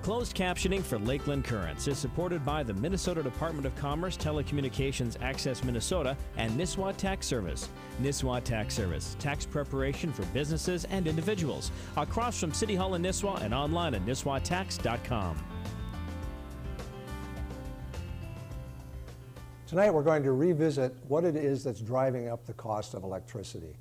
Closed captioning for Lakeland Currents is supported by the Minnesota Department of Commerce, Telecommunications Access Minnesota, and Nisswa Tax Service. Nisswa Tax Service, tax preparation for businesses and individuals. Across from City Hall in Nisswa and online at nisswatax.com. Tonight we're going to revisit what it is that's driving up the cost of electricity.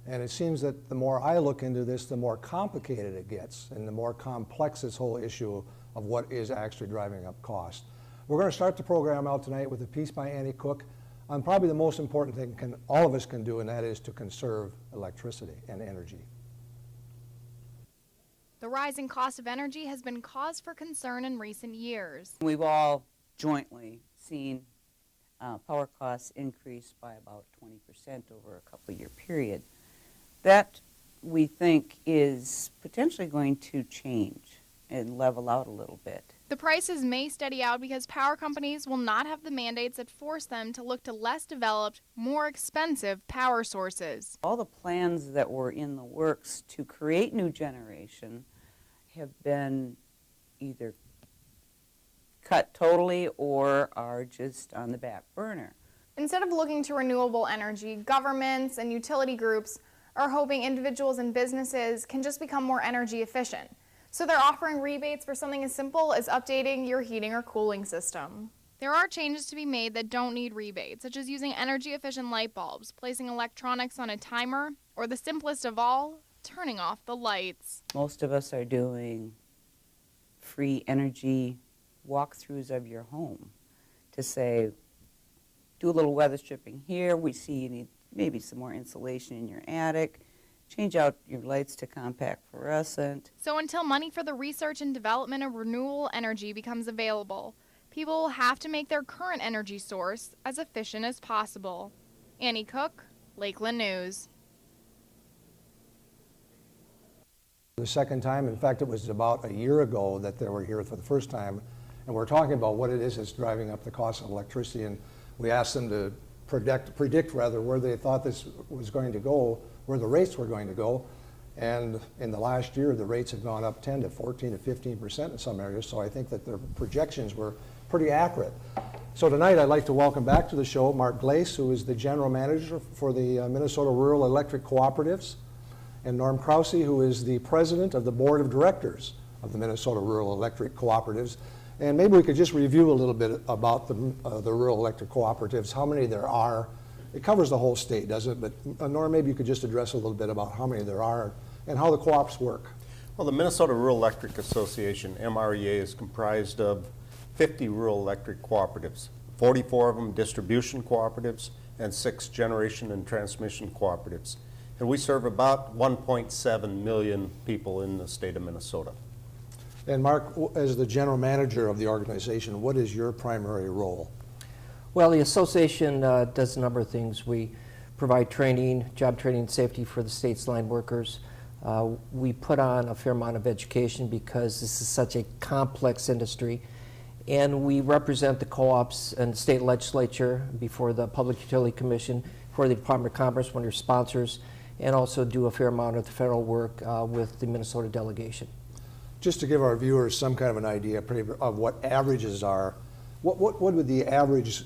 And it seems that the more I look into this, the more complicated it gets and the more complex this whole issue of what is actually driving up cost. We're going to start the program out tonight with a piece by Annie Cook on probably the most important thing all of us can do, and that is to conserve electricity and energy. The rising cost of energy has been cause for concern in recent years. We've all jointly seen power costs increase by about 20% over a couple-year period. That, we think, is potentially going to change and level out a little bit. The prices may steady out because power companies will not have the mandates that force them to look to less developed, more expensive power sources. All the plans that were in the works to create new generation have been either cut totally or are just on the back burner. Instead of looking to renewable energy, governments and utility groups are hoping individuals and businesses can just become more energy efficient. So they're offering rebates for something as simple as updating your heating or cooling system. There are changes to be made that don't need rebates, such as using energy-efficient light bulbs, placing electronics on a timer, or the simplest of all, turning off the lights. Most of us are doing free energy walkthroughs of your home to say, do a little weather stripping here. We see you need maybe some more insulation in your attic. Change out your lights to compact fluorescent. So until money for the research and development of renewable energy becomes available, people will have to make their current energy source as efficient as possible. Annie Cook, Lakeland News. The second time, in fact, it was about a year ago that they were here for the first time, and we're talking about what it is that's driving up the cost of electricity, and we asked them to predict where they thought this was going to go, where the rates were going to go. And in the last year, the rates have gone up 10 to 14 to 15% in some areas, so I think that their projections were pretty accurate. So tonight I'd like to welcome back to the show Mark Glace, who is the General Manager for the Minnesota Rural Electric Cooperatives, and Norm Krause, who is the President of the Board of Directors of the Minnesota Rural Electric Cooperatives. And maybe we could just review a little bit about the rural electric cooperatives, how many there are. It covers the whole state, doesn't it? But Norm, maybe you could just address a little bit about how many there are and how the co-ops work. Well, the Minnesota Rural Electric Association, MREA, is comprised of 50 rural electric cooperatives, 44 of them distribution cooperatives, and 6 generation and transmission cooperatives. And we serve about 1.7 million people in the state of Minnesota. And Mark, as the general manager of the organization, what is your primary role? Well, the association does a number of things. We provide training, job training and safety for the state's line workers. We put on a fair amount of education because this is such a complex industry. And we represent the co-ops and state legislature before the Public Utility Commission, for the Department of Commerce, one of your sponsors, and also do a fair amount of the federal work with the Minnesota delegation. Just to give our viewers some kind of an idea of what averages are, what would the average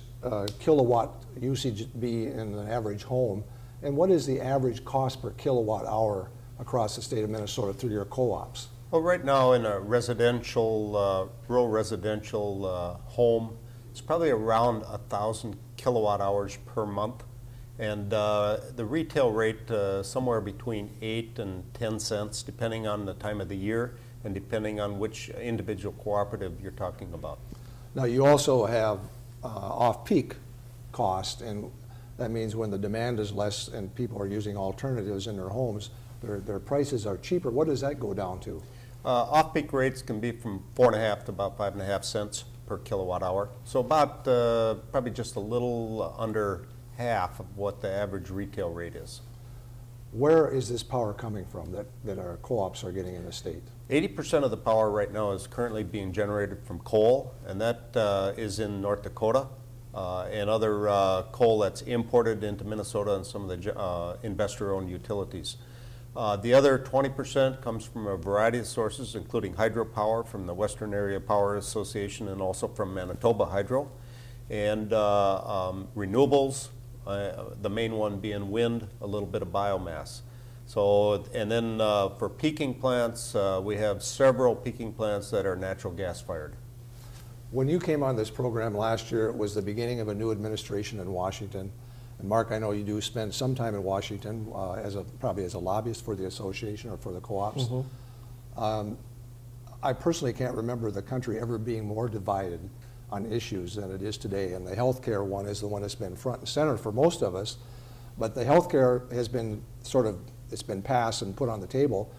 kilowatt usage be in an average home, and what is the average cost per kilowatt hour across the state of Minnesota through your co-ops? Well, right now in a residential, rural residential home, it's probably around 1,000 kilowatt hours per month. And the retail rate somewhere between 8 and 10 cents, depending on the time of the year and depending on which individual cooperative you're talking about. Now, you also have off-peak cost, and that means when the demand is less and people are using alternatives in their homes, their prices are cheaper. What does that go down to? Off-peak rates can be from 4.5 to about 5.5 cents per kilowatt hour. So about probably just a little under half of what the average retail rate is. Where is this power coming from that our co-ops are getting in the state? 80% of the power right now is currently being generated from coal, and that is in North Dakota, and other coal that's imported into Minnesota and some of the investor-owned utilities. The other 20% comes from a variety of sources, including hydropower from the Western Area Power Association and also from Manitoba Hydro, and renewables, the main one being wind, a little bit of biomass. So, and then for peaking plants, we have several peaking plants that are natural gas fired. When you came on this program last year, it was the beginning of a new administration in Washington. And Mark, I know you do spend some time in Washington probably as a lobbyist for the association or for the co-ops. I personally can't remember the country ever being more divided on issues than it is today. And the healthcare one is the one that's been front and center for most of us. But the healthcare has been it's been passed and put on the table.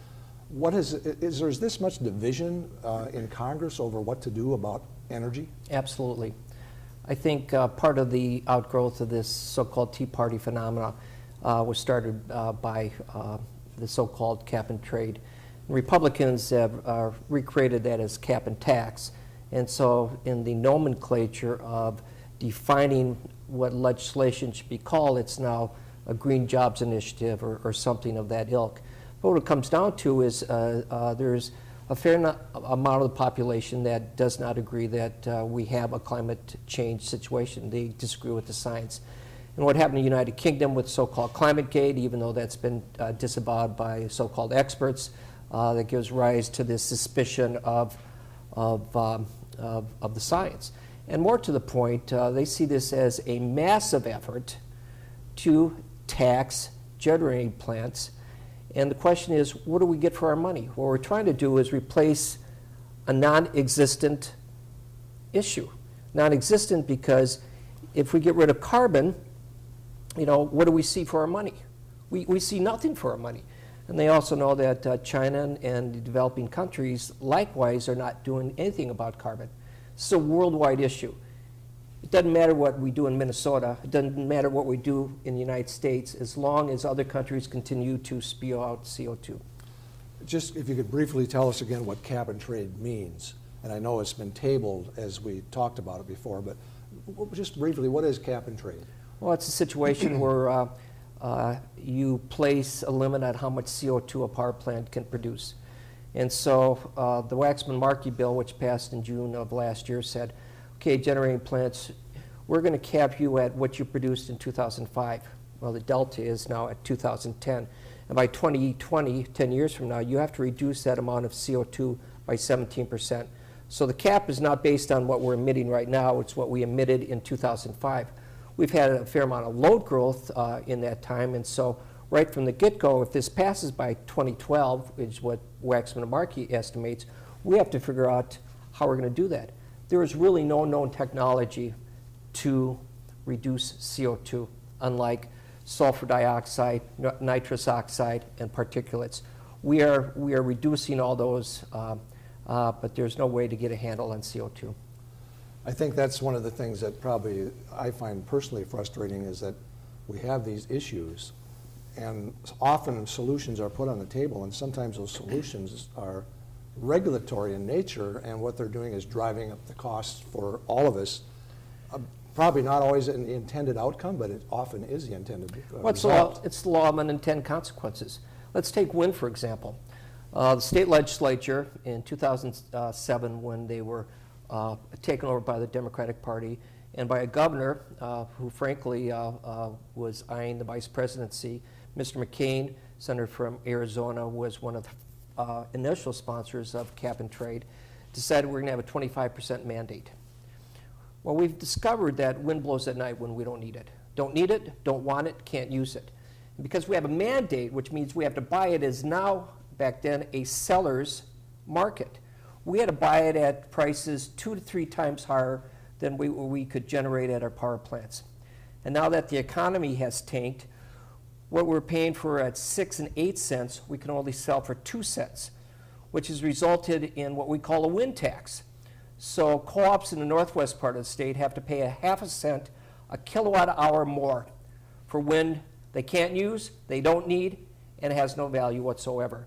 Is there this much division in Congress over what to do about energy? Absolutely. I think part of the outgrowth of this so-called Tea Party phenomena was started by the so-called cap and trade. Republicans have recreated that as cap and tax. And so in the nomenclature of defining what legislation should be called, it's now a Green Jobs Initiative or something of that ilk. But what it comes down to is there's a fair amount of the population that does not agree that we have a climate change situation. They disagree with the science. And what happened in the United Kingdom with so-called ClimateGate, even though that's been disavowed by so-called experts, that gives rise to this suspicion of the science. And more to the point, they see this as a massive effort to tax generating plants. And the question is, what do we get for our money? What we're trying to do is replace a non-existent issue. Non-existent because if we get rid of carbon, what do we see for our money? We see nothing for our money. And they also know that China and the developing countries likewise are not doing anything about carbon. It's a worldwide issue. It doesn't matter what we do in Minnesota. It doesn't matter what we do in the United States as long as other countries continue to spew out CO2. Just if you could briefly tell us again what cap and trade means. And I know it's been tabled as we talked about it before, but just briefly, what is cap and trade? Well, it's a situation where you place a limit on how much CO2 a power plant can produce. And so the Waxman-Markey bill, which passed in June of last year, said, okay, generating plants, we're going to cap you at what you produced in 2005. Well, the delta is now at 2010. And by 2020, 10 years from now, you have to reduce that amount of CO2 by 17%. So the cap is not based on what we're emitting right now, it's what we emitted in 2005. We've had a fair amount of load growth in that time, and so right from the get-go, if this passes by 2012, which is what Waxman-Markey estimates, we have to figure out how we're going to do that. There is really no known technology to reduce CO2, unlike sulfur dioxide, nitrous oxide, and particulates. We are reducing all those, but there's no way to get a handle on CO2. I think that's one of the things that probably I find personally frustrating is that we have these issues and often solutions are put on the table, and sometimes those solutions are regulatory in nature, and what they're doing is driving up the costs for all of us. Probably not always an intended outcome, but it often is the intended result. It's the law of unintended consequences. Let's take wind, for example. The state legislature in 2007, when they were taken over by the Democratic Party and by a governor who frankly was eyeing the vice presidency, Mr. McCain, senator from Arizona, was one of the initial sponsors of cap and trade, decided we're going to have a 25% mandate. Well, we've discovered that wind blows at night when we don't need it. Don't need it, don't want it, can't use it. And because we have a mandate, which means we have to buy it, is now, back then, a seller's market. We had to buy it at prices 2 to 3 times higher than we could generate at our power plants. And now that the economy has tanked, what we're paying for at 6 and 8 cents, we can only sell for 2 cents, which has resulted in what we call a wind tax. So co-ops in the northwest part of the state have to pay a half a cent a kilowatt hour more for wind they can't use, they don't need, and it has no value whatsoever.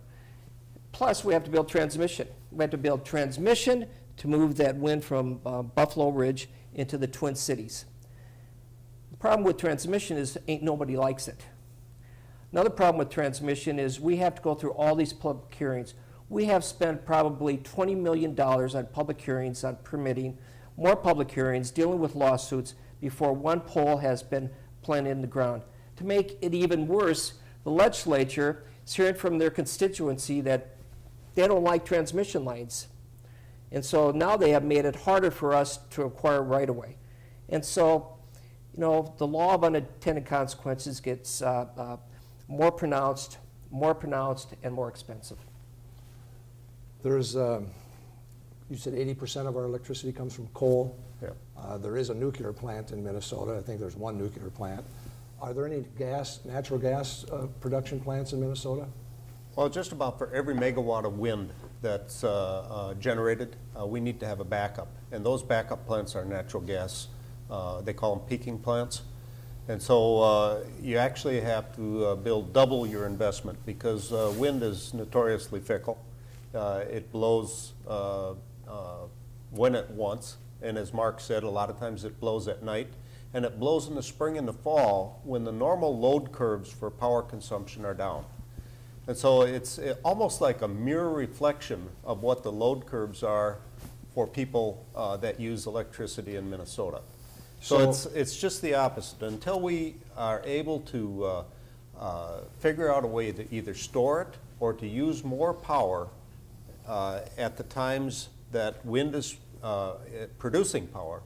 Plus, we have to build transmission. We have to build transmission to move that wind from Buffalo Ridge into the Twin Cities. The problem with transmission is ain't nobody likes it. Another problem with transmission is we have to go through all these public hearings. We have spent probably $20 million on public hearings, on permitting, more public hearings, dealing with lawsuits before one pole has been planted in the ground. To make it even worse, the legislature is hearing from their constituency that they don't like transmission lines. And so now they have made it harder for us to acquire right-of-way. And so, you know, the law of unintended consequences gets more pronounced, and more expensive. There's, you said 80% of our electricity comes from coal. Yeah. There is a nuclear plant in Minnesota. I think there's one nuclear plant. Are there any natural gas production plants in Minnesota? Well, just about for every megawatt of wind that's generated, we need to have a backup. And those backup plants are natural gas. They call them peaking plants. And so you actually have to build double your investment because wind is notoriously fickle. It blows when it wants. And as Mark said, a lot of times it blows at night. And it blows in the spring and the fall when the normal load curves for power consumption are down. And so it's almost like a mirror reflection of what the load curves are for people that use electricity in Minnesota. So it's just the opposite. Until we are able to figure out a way to either store it or to use more power at the times that wind is producing power,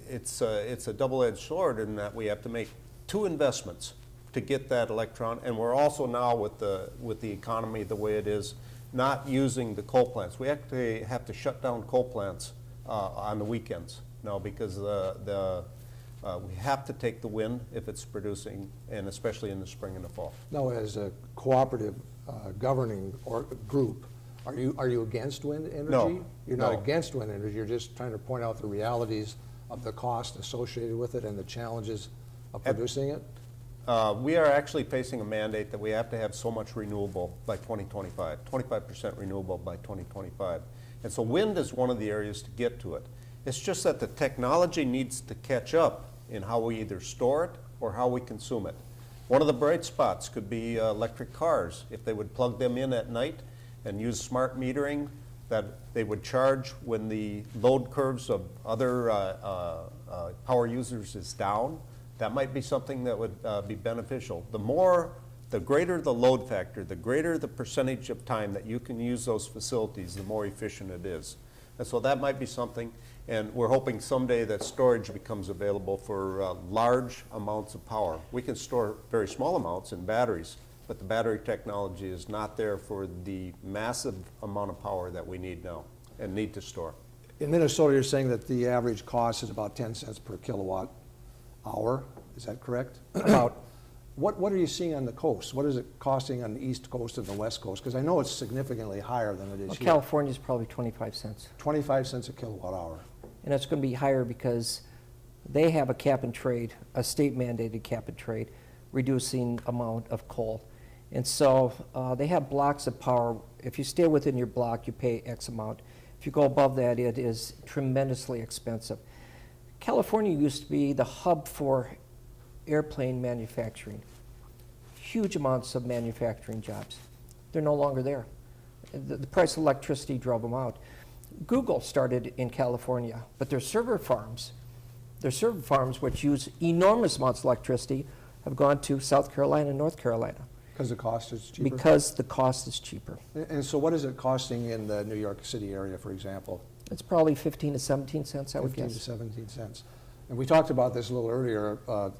it's a double-edged sword in that we have to make two investments to get that electron, and we're also now with the economy the way it is, not using the coal plants. We actually have to shut down coal plants on the weekends now because we have to take the wind if it's producing, and especially in the spring and the fall. Now, as a cooperative governing group, are you against wind energy? No. You're not against wind energy. You're just trying to point out the realities of the cost associated with it and the challenges of producing it? We are actually facing a mandate that we have to have so much renewable by 2025, 25% renewable by 2025. And so wind is one of the areas to get to it. It's just that the technology needs to catch up in how we either store it or how we consume it. One of the bright spots could be electric cars. If they would plug them in at night and use smart metering, that they would charge when the load curves of other power users is down. That might be something that would be beneficial. The greater the load factor, the greater the percentage of time that you can use those facilities, the more efficient it is. And so that might be something, and we're hoping someday that storage becomes available for large amounts of power. We can store very small amounts in batteries, but the battery technology is not there for the massive amount of power that we need now and need to store. In Minnesota, you're saying that the average cost is about 10 cents per kilowatt hour. Is that correct? About what are you seeing on the coast? What is it costing on the East Coast and the West Coast? Because I know it's significantly higher than it is here. California is probably 25 cents. 25 cents a kilowatt hour. And it's going to be higher because they have a cap and trade, a state mandated cap and trade, reducing amount of coal. And so they have blocks of power. If you stay within your block, you pay X amount. If you go above that, it is tremendously expensive. California used to be the hub for airplane manufacturing. Huge amounts of manufacturing jobs. They're no longer there. The price of electricity drove them out. Google started in California, but their server farms, which use enormous amounts of electricity, have gone to South Carolina and North Carolina. Because the cost is cheaper? Because the cost is cheaper. And so what is it costing in the New York City area, for example? It's probably 15 to 17 cents, I would 15 guess. to 17 cents. And we talked about this a little earlier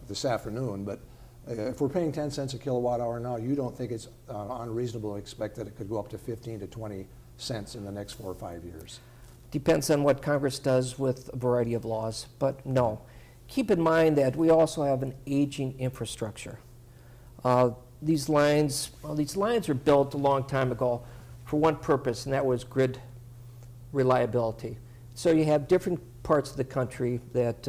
this afternoon, but if we're paying 10 cents a kilowatt hour now, you don't think it's unreasonable to expect that it could go up to 15 to 20 cents in the next 4 or 5 years? Depends on what Congress does with a variety of laws, but no. Keep in mind that we also have an aging infrastructure. These lines were built a long time ago for one purpose, and that was grid reliability. So you have different parts of the country that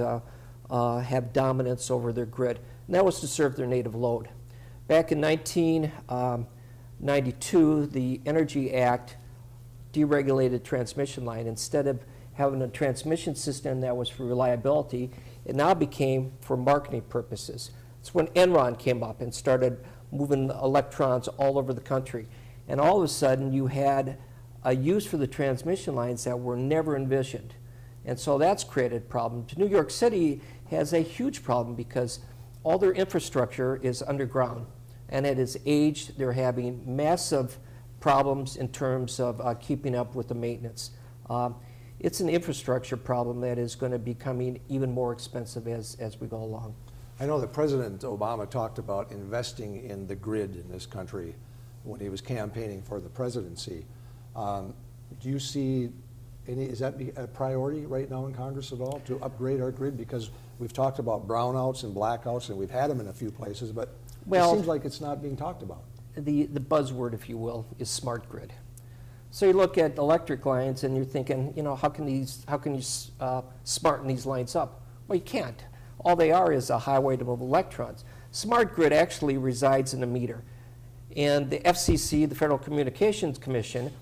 have dominance over their grid, and that was to serve their native load. Back in 1992, the Energy Act deregulated transmission line. Instead of having a transmission system that was for reliability, it now became for marketing purposes. It's when Enron came up and started moving electrons all over the country. And all of a sudden, you had a use for the transmission lines that were never envisioned. And so that's created problems. New York City has a huge problem because all their infrastructure is underground, and it is aged. They're having massive problems in terms of keeping up with the maintenance. It's an infrastructure problem that is going to be becoming even more expensive as we go along. I know that President Obama talked about investing in the grid in this country when he was campaigning for the presidency. Do you see is that a priority right now in Congress at all to upgrade our grid? Because we've talked about brownouts and blackouts, and we've had them in a few places, but it seems like it's not being talked about. The buzzword, if you will, is smart grid. So you look at electric lines and you're thinking, you know, how can you smarten these lines up? Well, you can't. All they are is a highway to move electrons. Smart grid actually resides in a meter. And the FCC, the Federal Communications Commission,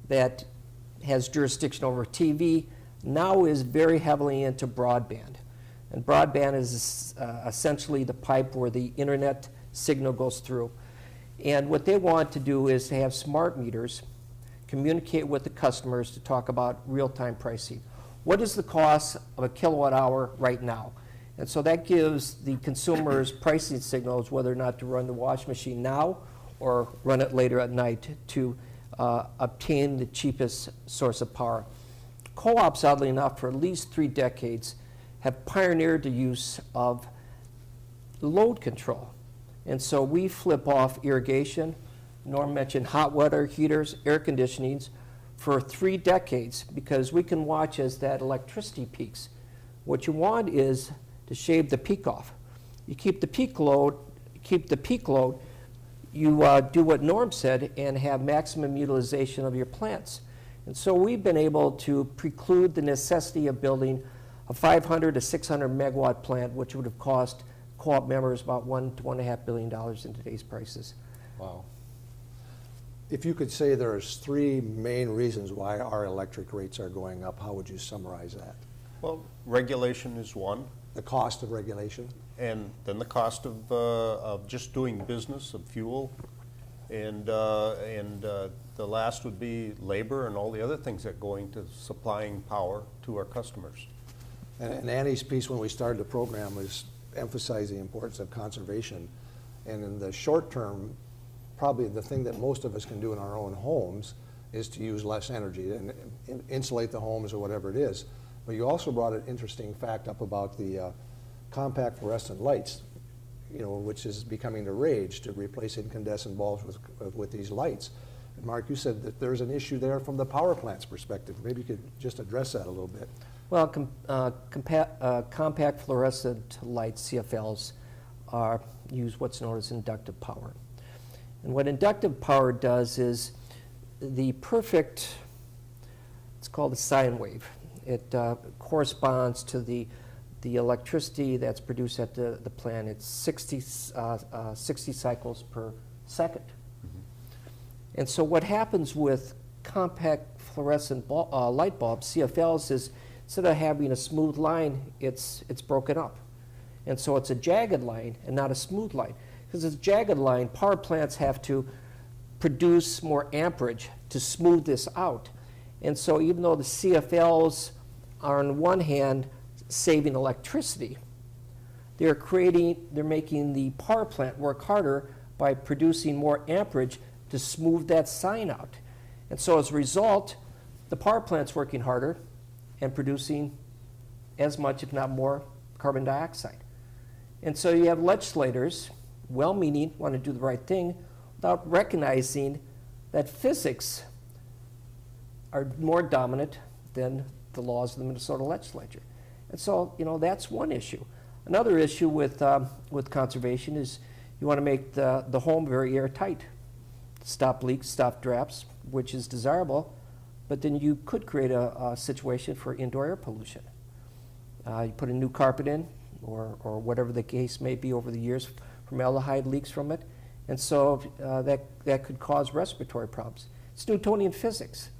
that has jurisdiction over TV, now is very heavily into broadband. And broadband is essentially the pipe where the internet signal goes through. And what they want to do is to have smart meters communicate with the customers to talk about real-time pricing. What is the cost of a kilowatt hour right now? And so that gives the consumers pricing signals whether or not to run the washing machine now or run it later at night to obtain the cheapest source of power. Co-ops, oddly enough, for at least 3 decades, have pioneered the use of load control. And so we flip off irrigation. Norm mentioned hot water heaters, air conditionings for 3 decades because we can watch as that electricity peaks. What you want is to shave the peak off. You keep the peak load, you do what Norm said and have maximum utilization of your plants. And so we've been able to preclude the necessity of building a 500 to 600 megawatt plant, which would have cost co-op members about $1 to $1.5 billion in today's prices. Wow. If you could say there's 3 main reasons why our electric rates are going up, how would you summarize that? Well, regulation is one. The cost of regulation? And then the cost of just doing business, of fuel, and the last would be labor and all the other things that go into supplying power to our customers. And Annie's piece when we started the program was emphasize the importance of conservation. And in the short term, probably the thing that most of us can do in our own homes is to use less energy and insulate the homes or whatever it is. But you also brought an interesting fact up about the compact fluorescent lights, you know, which is becoming the rage to replace incandescent bulbs with these lights. And Mark, you said that there's an issue there from the power plant's perspective. Maybe you could just address that a little bit. Well, compact fluorescent lights, CFLs, use what's known as inductive power. And what inductive power does is the perfect, it's called a sine wave. It corresponds to the electricity that's produced at the plant. It's 60 cycles per second. Mm-hmm. And so what happens with compact fluorescent light bulbs, CFLs, is instead of having a smooth line, it's broken up. And so it's a jagged line and not a smooth line. Because it's a jagged line, power plants have to produce more amperage to smooth this out. And so even though the CFLs are on one hand saving electricity, they're making the power plant work harder by producing more amperage to smooth that sign out. And so as a result, the power plant's working harder and producing as much, if not more, carbon dioxide. And so you have legislators, well-meaning, want to do the right thing, without recognizing that physics are more dominant than the laws of the Minnesota legislature. And so, you know, that's one issue. Another issue with conservation is you want to make the home very airtight. Stop leaks, stop drafts, which is desirable, but then you could create a situation for indoor air pollution. You put a new carpet in, or whatever the case may be over the years, formaldehyde leaks from it, and so that could cause respiratory problems. It's Newtonian physics,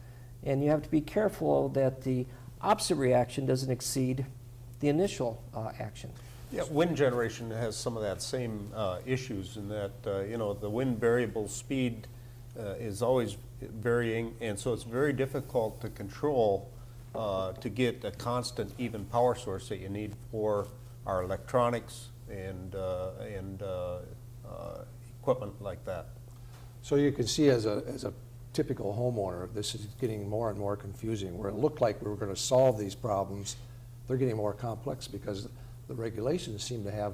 and you have to be careful that the opposite reaction doesn't exceed the initial action. Yeah, wind generation has some of that same issues in that, you know, the wind variable speed is always varying, and so it's very difficult to control to get a constant, even power source that you need for our electronics and equipment like that. So you can see as a typical homeowner, this is getting more and more confusing. Where it looked like we were going to solve these problems, they're getting more complex because the regulations seem to have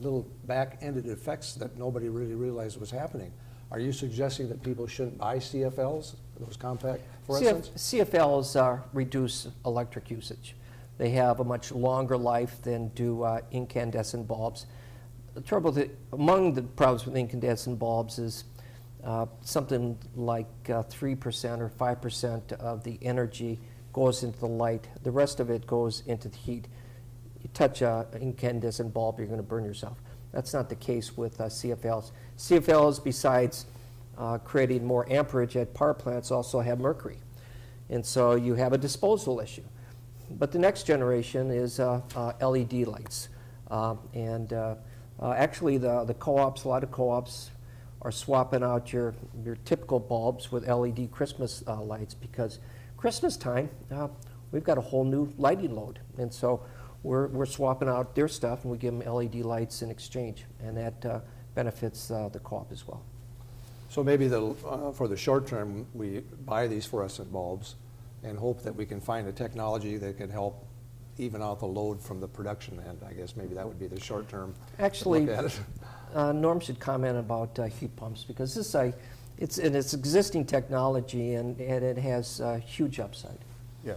little back-ended effects that nobody really realized was happening. Are you suggesting that people shouldn't buy CFLs, those compact fluorescents? CFLs reduce electric usage. They have a much longer life than do incandescent bulbs. The trouble among the problems with incandescent bulbs is something like 3% or 5% of the energy goes into the light. The rest of it goes into the heat. You touch an incandescent bulb, you're going to burn yourself. That's not the case with CFLs. CFLs, besides creating more amperage at power plants, also have mercury. And so you have a disposal issue. But the next generation is LED lights. Actually, the co-ops, a lot of co-ops are swapping out your typical bulbs with LED Christmas lights, because Christmas time, we've got a whole new lighting load. And so we're swapping out their stuff, and we give them LED lights in exchange, and that benefits the co-op as well. So maybe for the short term, we buy these fluorescent bulbs and hope that we can find a technology that can help even out the load from the production end. I guess maybe that would be the short term. Actually, Norm should comment about heat pumps, because it's existing technology, and it has huge upside. Yeah.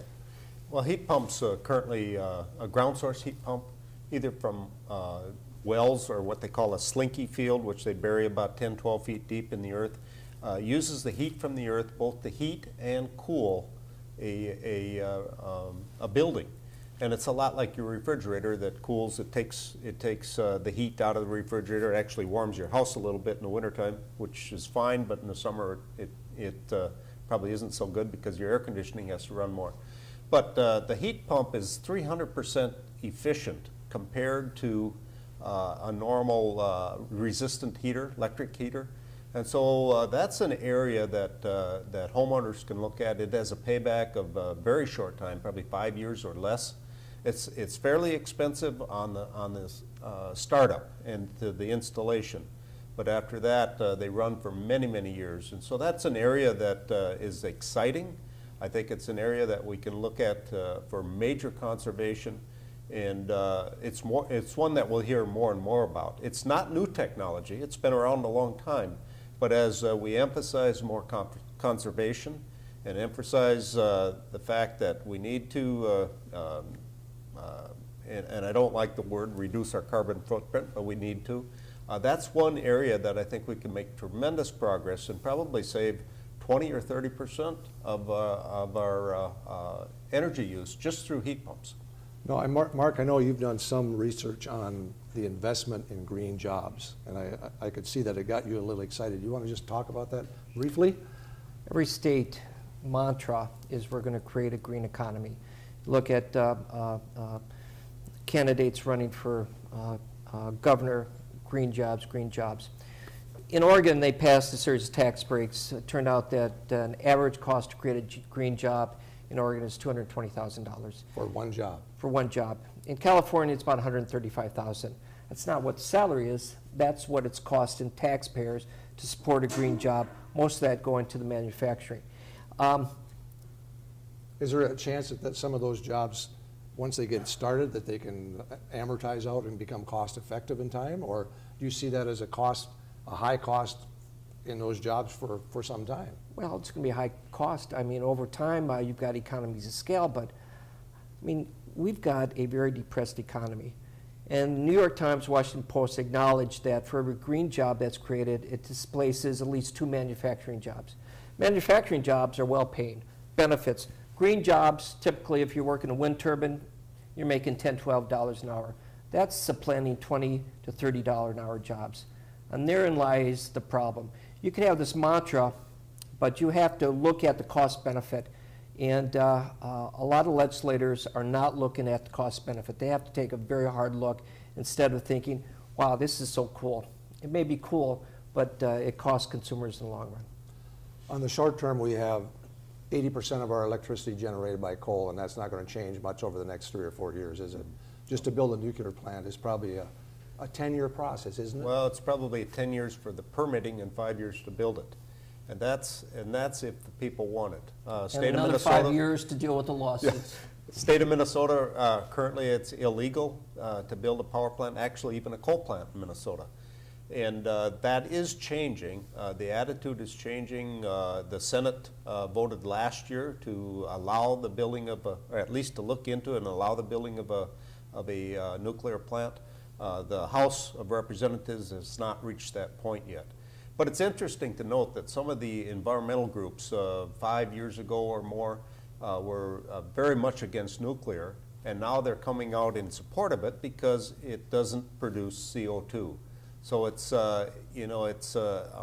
Well, heat pumps currently, a ground source heat pump, either from wells or what they call a slinky field, which they bury about 10, 12 feet deep in the earth, uses the heat from the earth both to heat and cool a building. And it's a lot like your refrigerator that cools. It takes the heat out of the refrigerator. It actually warms your house a little bit in the wintertime, which is fine, but in the summer it probably isn't so good because your air conditioning has to run more. But the heat pump is 300% efficient compared to a normal resistant heater, electric heater. And so that's an area that that homeowners can look at. It has a payback of a very short time, probably 5 years or less. It's fairly expensive on this startup and the installation, but after that they run for many, many years. And so that's an area that is exciting. I think it's an area that we can look at for major conservation, and it's one that we'll hear more and more about. It's not new technology. It's been around a long time, but as we emphasize more conservation and emphasize the fact that we need to and I don't like the word reduce our carbon footprint, but we need to. That's one area that I think we can make tremendous progress and probably save 20 or 30% of our energy use just through heat pumps. No, Mark, I know you've done some research on the investment in green jobs, and I could see that it got you a little excited. You want to just talk about that briefly? Every state mantra is we're going to create a green economy. Look at candidates running for governor, green jobs, green jobs. In Oregon, they passed a series of tax breaks. It turned out that an average cost to create a green job in Oregon is $220,000. For one job? For one job. In California, it's about $135,000. That's not what the salary is. That's what it's costing taxpayers to support a green job. Most of that going to the manufacturing. Is there a chance that some of those jobs, once they get started, that they can amortize out and become cost effective in time? Or do you see that as a high cost in those jobs for some time? Well, it's going to be a high cost. I mean, over time, you've got economies of scale, but I mean, we've got a very depressed economy. And the New York Times, Washington Post acknowledged that for every green job that's created, it displaces at least 2 manufacturing jobs. Manufacturing jobs are well paid, benefits. Green jobs, typically if you're working a wind turbine, you're making $10, $12 an hour. That's supplanting $20 to $30 an hour jobs. And therein lies the problem. You can have this mantra, but you have to look at the cost benefit. And a lot of legislators are not looking at the cost benefit. They have to take a very hard look instead of thinking, wow, this is so cool. It may be cool, but it costs consumers in the long run. On the short term, we have 80% of our electricity generated by coal, and that's not going to change much over the next 3 or 4 years, is it? Just to build a nuclear plant is probably a 10-year process, isn't it? Well, it's probably 10 years for the permitting and 5 years to build it. And that's if the people want it. And another 5 years to deal with the lawsuits. State of Minnesota, currently it's illegal to build a power plant, actually even a coal plant in Minnesota. And that is changing. The attitude is changing. The Senate voted last year to allow the building of or at least to look into and allow the building of a nuclear plant. The House of Representatives has not reached that point yet. But it's interesting to note that some of the environmental groups 5 years ago or more were very much against nuclear, and now they're coming out in support of it because it doesn't produce CO2. So it's it's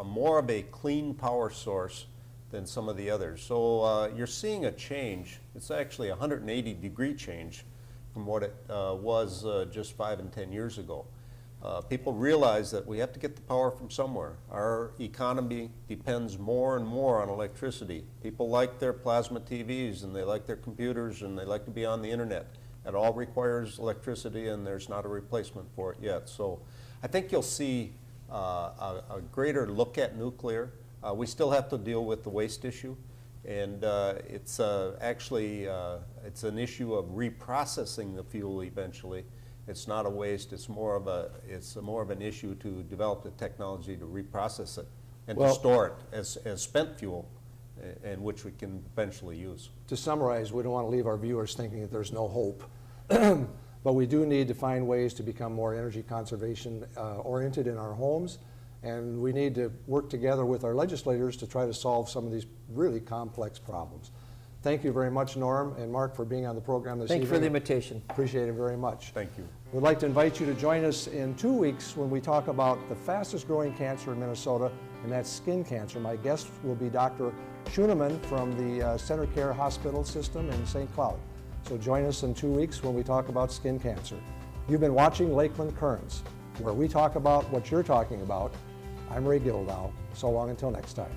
more of a clean power source than some of the others. So you're seeing a change. It's actually a 180-degree change from what it was just 5 and 10 years ago. People realize that we have to get the power from somewhere. Our economy depends more and more on electricity. People like their plasma TVs, and they like their computers, and they like to be on the internet. It all requires electricity, and there's not a replacement for it yet. So I think you'll see a greater look at nuclear. We still have to deal with the waste issue, and it's actually it's an issue of reprocessing the fuel eventually. It's not a waste. It's more of an issue to develop the technology to reprocess it and to store it as spent fuel, and which we can eventually use. To summarize, we don't want to leave our viewers thinking that there's no hope. But we do need to find ways to become more energy conservation oriented in our homes, and we need to work together with our legislators to try to solve some of these really complex problems. Thank you very much, Norm and Mark, for being on the program this evening. Thank you for the invitation. Appreciate it very much. Thank you. We'd like to invite you to join us in 2 weeks when we talk about the fastest growing cancer in Minnesota, and that's skin cancer. My guest will be Dr. Schoeneman from the Center Care Hospital System in St. Cloud. So join us in 2 weeks when we talk about skin cancer. You've been watching Lakeland Currents, where we talk about what you're talking about. I'm Ray Gildow. So long until next time.